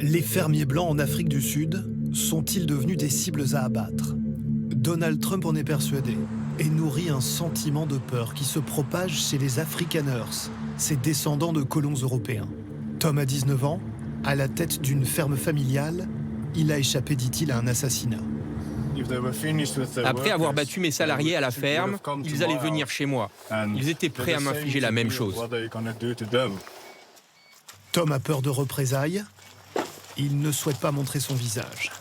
Les fermiers blancs en Afrique du Sud sont-ils devenus des cibles à abattre? Donald Trump en est persuadé et nourrit un sentiment de peur qui se propage chez les Afrikaners, ces descendants de colons européens. Tom a 19 ans, à la tête d'une ferme familiale, il a échappé, dit-il, à un assassinat. Après avoir battu mes salariés à la ferme, ils allaient venir chez moi. Ils étaient prêts à m'infliger la même chose. Tom a peur de représailles. Il ne souhaite pas montrer son visage.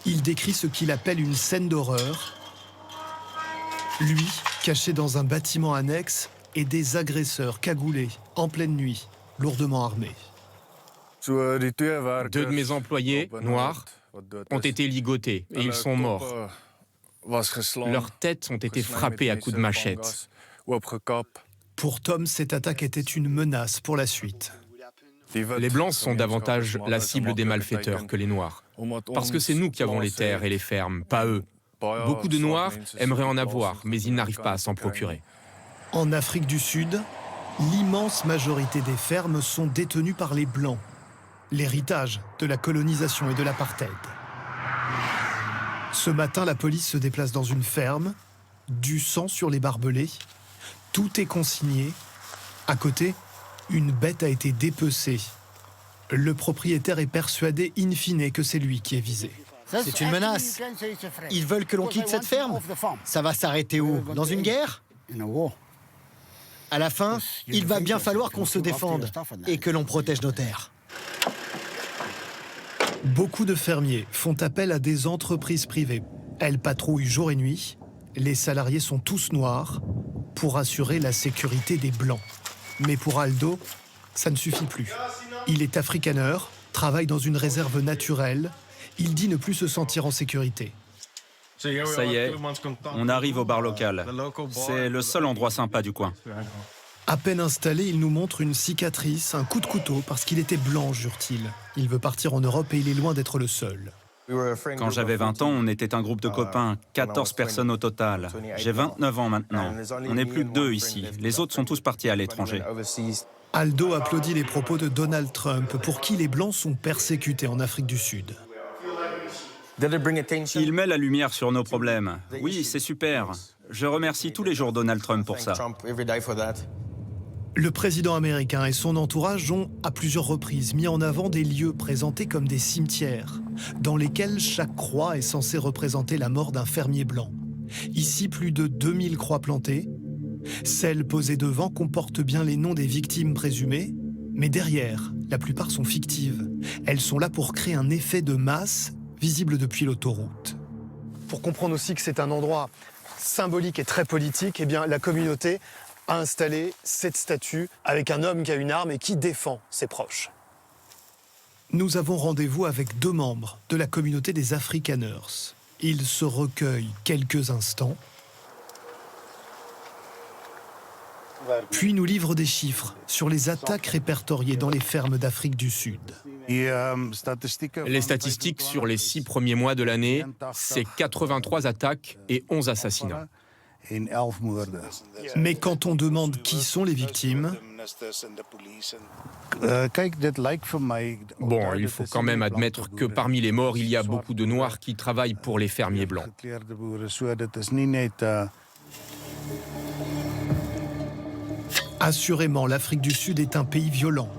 Il décrit ce qu'il appelle une scène d'horreur. Lui, caché dans un bâtiment annexe, et des agresseurs cagoulés, en pleine nuit, lourdement armés. Deux de mes employés, noirs, ont été ligotés et ils sont morts. Leurs têtes ont été frappées à coups de machette. Pour Tom, cette attaque était une menace pour la suite. Les Blancs sont davantage la cible des malfaiteurs que les Noirs. Parce que c'est nous qui avons les terres et les fermes, pas eux. Beaucoup de Noirs aimeraient en avoir, mais ils n'arrivent pas à s'en procurer. En Afrique du Sud, l'immense majorité des fermes sont détenues par les Blancs, l'héritage de la colonisation et de l'apartheid. Ce matin, la police se déplace dans une ferme, du sang sur les barbelés, tout est consigné. À côté, une bête a été dépecée. Le propriétaire est persuadé in fine que c'est lui qui est visé. C'est une menace. Ils veulent que l'on quitte cette ferme. Ça va s'arrêter où? Dans une guerre? À la fin, il va bien falloir qu'on se défende et que l'on protège nos terres. Beaucoup de fermiers font appel à des entreprises privées. Elles patrouillent jour et nuit. Les salariés sont tous noirs pour assurer la sécurité des Blancs. Mais pour Aldo, ça ne suffit plus. Il est afrikaner, travaille dans une réserve naturelle. Il dit ne plus se sentir en sécurité. Ça y est, on arrive au bar local. C'est le seul endroit sympa du coin. À peine installé, il nous montre une cicatrice, un coup de couteau, parce qu'il était blanc, jure-t-il. Il veut partir en Europe et il est loin d'être le seul. Quand j'avais 20 ans, on était un groupe de copains, 14 personnes au total. J'ai 29 ans maintenant. On n'est plus que 2 ici. Les autres sont tous partis à l'étranger. Aldo applaudit les propos de Donald Trump, pour qui les Blancs sont persécutés en Afrique du Sud. Il met la lumière sur nos problèmes. Oui, c'est super. Je remercie tous les jours Donald Trump pour ça. Le président américain et son entourage ont, à plusieurs reprises, mis en avant des lieux présentés comme des cimetières, dans lesquels chaque croix est censée représenter la mort d'un fermier blanc. Ici, plus de 2000 croix plantées. Celles posées devant comportent bien les noms des victimes présumées, mais derrière, la plupart sont fictives. Elles sont là pour créer un effet de masse visible depuis l'autoroute. Pour comprendre aussi que c'est un endroit symbolique et très politique, eh bien, la communauté a installé cette statue avec un homme qui a une arme et qui défend ses proches. Nous avons rendez-vous avec 2 membres de la communauté des Afrikaners. Ils se recueillent quelques instants, puis nous livrent des chiffres sur les attaques répertoriées dans les fermes d'Afrique du Sud. Les statistiques sur les 6 premiers mois de l'année, c'est 83 attaques et 11 assassinats. Mais quand on demande qui sont les victimes, Bon, il faut quand même admettre que parmi les morts, il y a beaucoup de Noirs qui travaillent pour les fermiers blancs. Assurément, l'Afrique du Sud est un pays violent,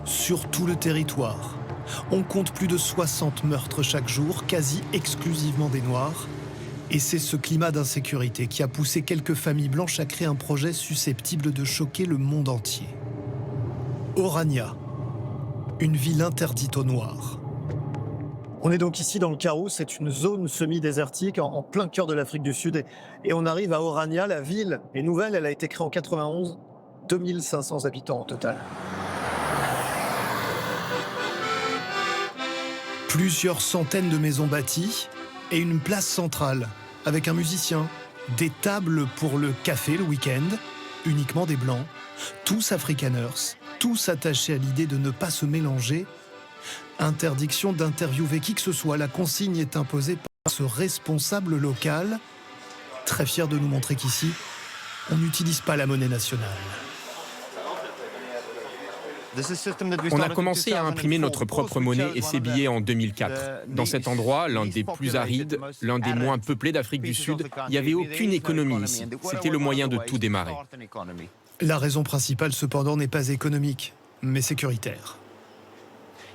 sur tout le territoire. On compte plus de 60 meurtres chaque jour, quasi exclusivement des Noirs. Et c'est ce climat d'insécurité qui a poussé quelques familles blanches à créer un projet susceptible de choquer le monde entier. Orania, une ville interdite aux Noirs. On est donc ici dans le Karoo, c'est une zone semi-désertique en plein cœur de l'Afrique du Sud. Et on arrive à Orania, la ville est nouvelle, elle a été créée en 91, 2500 habitants au total. Plusieurs centaines de maisons bâties et une place centrale avec un musicien, des tables pour le café le week-end, uniquement des Blancs, tous Afrikaners, tous attachés à l'idée de ne pas se mélanger. Interdiction d'interviewer qui que ce soit, la consigne est imposée par ce responsable local, très fier de nous montrer qu'ici, on n'utilise pas la monnaie nationale. On a commencé à imprimer notre propre monnaie et ses billets en 2004. Dans cet endroit, l'un des plus arides, l'un des moins peuplés d'Afrique du Sud, il n'y avait aucune économie ici. C'était le moyen de tout démarrer. La raison principale, cependant, n'est pas économique, mais sécuritaire.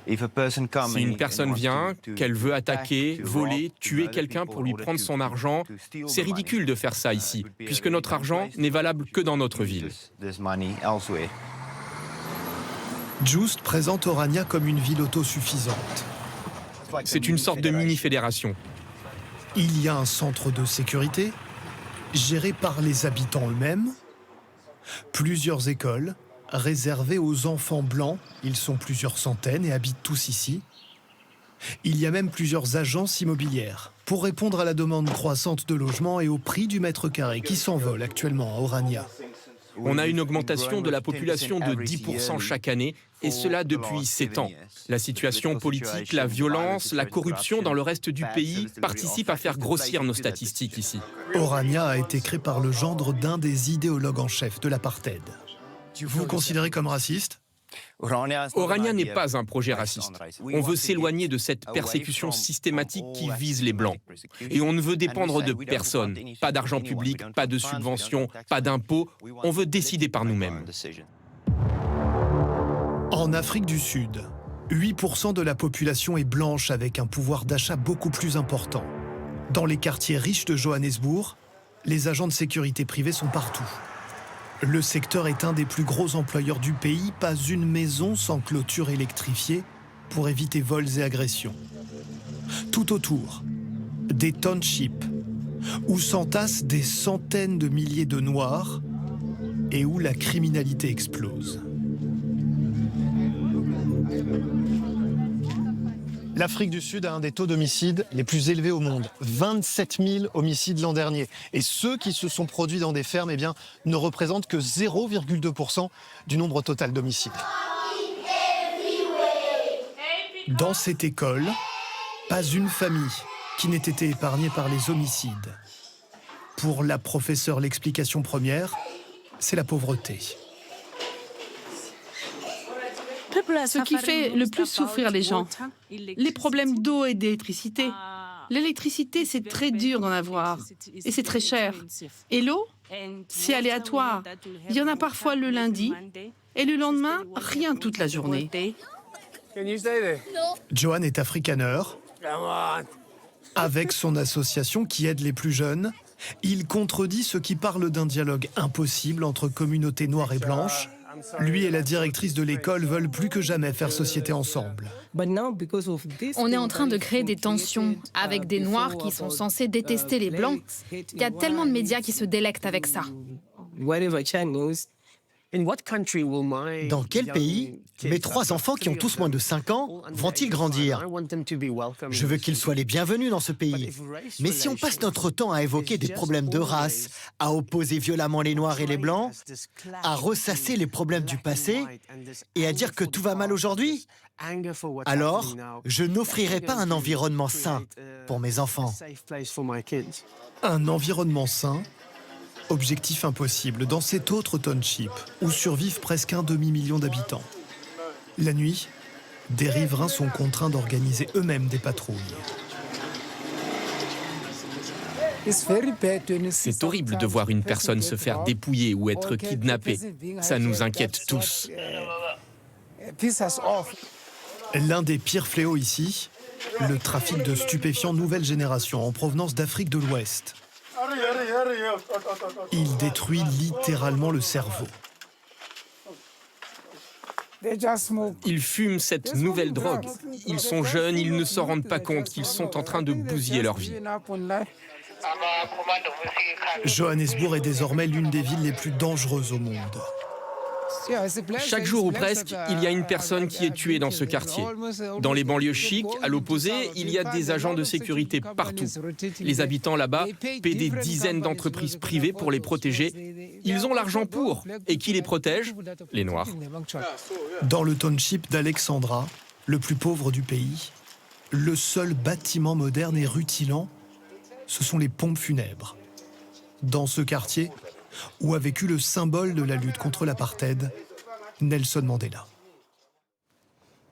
Si une personne vient, qu'elle veut attaquer, voler, tuer quelqu'un pour lui prendre son argent, c'est ridicule de faire ça ici, puisque notre argent n'est valable que dans notre ville. Just présente Orania comme une ville autosuffisante. C'est une sorte de mini-fédération. Il y a un centre de sécurité, géré par les habitants eux-mêmes, plusieurs écoles, réservés aux enfants blancs. Ils sont plusieurs centaines et habitent tous ici. Il y a même plusieurs agences immobilières pour répondre à la demande croissante de logements et au prix du mètre carré qui s'envole actuellement à Orania. On a une augmentation de la population de 10% chaque année, et cela depuis 7 ans. La situation politique, la violence, la corruption dans le reste du pays participent à faire grossir nos statistiques ici. Orania a été créé par le gendre d'un des idéologues en chef de l'apartheid. Vous considérez comme raciste ? Orania n'est pas un projet raciste. On veut s'éloigner de cette persécution systématique qui vise les Blancs. Et on ne veut dépendre de personne. Pas d'argent public, pas de subventions, pas d'impôts. On veut décider par nous-mêmes. En Afrique du Sud, 8% de la population est blanche avec un pouvoir d'achat beaucoup plus important. Dans les quartiers riches de Johannesburg, les agents de sécurité privés sont partout. Le secteur est un des plus gros employeurs du pays, pas une maison sans clôture électrifiée pour éviter vols et agressions. Tout autour, des townships où s'entassent des centaines de milliers de Noirs et où la criminalité explose. L'Afrique du Sud a un des taux d'homicide les plus élevés au monde. 27 000 homicides l'an dernier. Et ceux qui se sont produits dans des fermes ne représentent que 0,2% du nombre total d'homicides. Dans cette école, pas une famille qui n'ait été épargnée par les homicides. Pour la professeure, l'explication première, c'est la pauvreté. Ce qui fait le plus souffrir les gens, les problèmes d'eau et d'électricité. L'électricité, c'est très dur d'en avoir et c'est très cher. Et l'eau, c'est aléatoire. Il y en a parfois le lundi et le lendemain, rien toute la journée. Johan est afrikaner. Avec son association qui aide les plus jeunes, il contredit ceux qui parlent d'un dialogue impossible entre communautés noires et blanches. Lui et la directrice de l'école veulent plus que jamais faire société ensemble. On est en train de créer des tensions avec des Noirs qui sont censés détester les Blancs. Il y a tellement de médias qui se délectent avec ça. Dans quel pays mes 3 enfants qui ont tous moins de 5 ans vont-ils grandir? Je veux qu'ils soient les bienvenus dans ce pays. Mais si on passe notre temps à évoquer des problèmes de race, à opposer violemment les Noirs et les Blancs, à ressasser les problèmes du passé et à dire que tout va mal aujourd'hui, alors je n'offrirai pas un environnement sain pour mes enfants. Un environnement sain? Objectif impossible dans cet autre township où survivent presque un demi-million d'habitants. La nuit, des riverains sont contraints d'organiser eux-mêmes des patrouilles. C'est horrible de voir une personne se faire dépouiller ou être kidnappée. Ça nous inquiète tous. L'un des pires fléaux ici, le trafic de stupéfiants nouvelle génération en provenance d'Afrique de l'Ouest. Il détruit littéralement le cerveau. Ils fument cette nouvelle drogue. Ils sont jeunes, ils ne s'en rendent pas compte qu'ils sont en train de bousiller leur vie. Johannesburg est désormais l'une des villes les plus dangereuses au monde. Chaque jour ou presque, il y a une personne qui est tuée dans ce quartier. Dans les banlieues chics, à l'opposé, il y a des agents de sécurité partout. Les habitants là-bas paient des dizaines d'entreprises privées pour les protéger. Ils ont l'argent pour. Et qui les protège? Les Noirs. Dans le township d'Alexandra, le plus pauvre du pays, le seul bâtiment moderne et rutilant, ce sont les pompes funèbres. Dans ce quartier, où a vécu le symbole de la lutte contre l'apartheid, Nelson Mandela.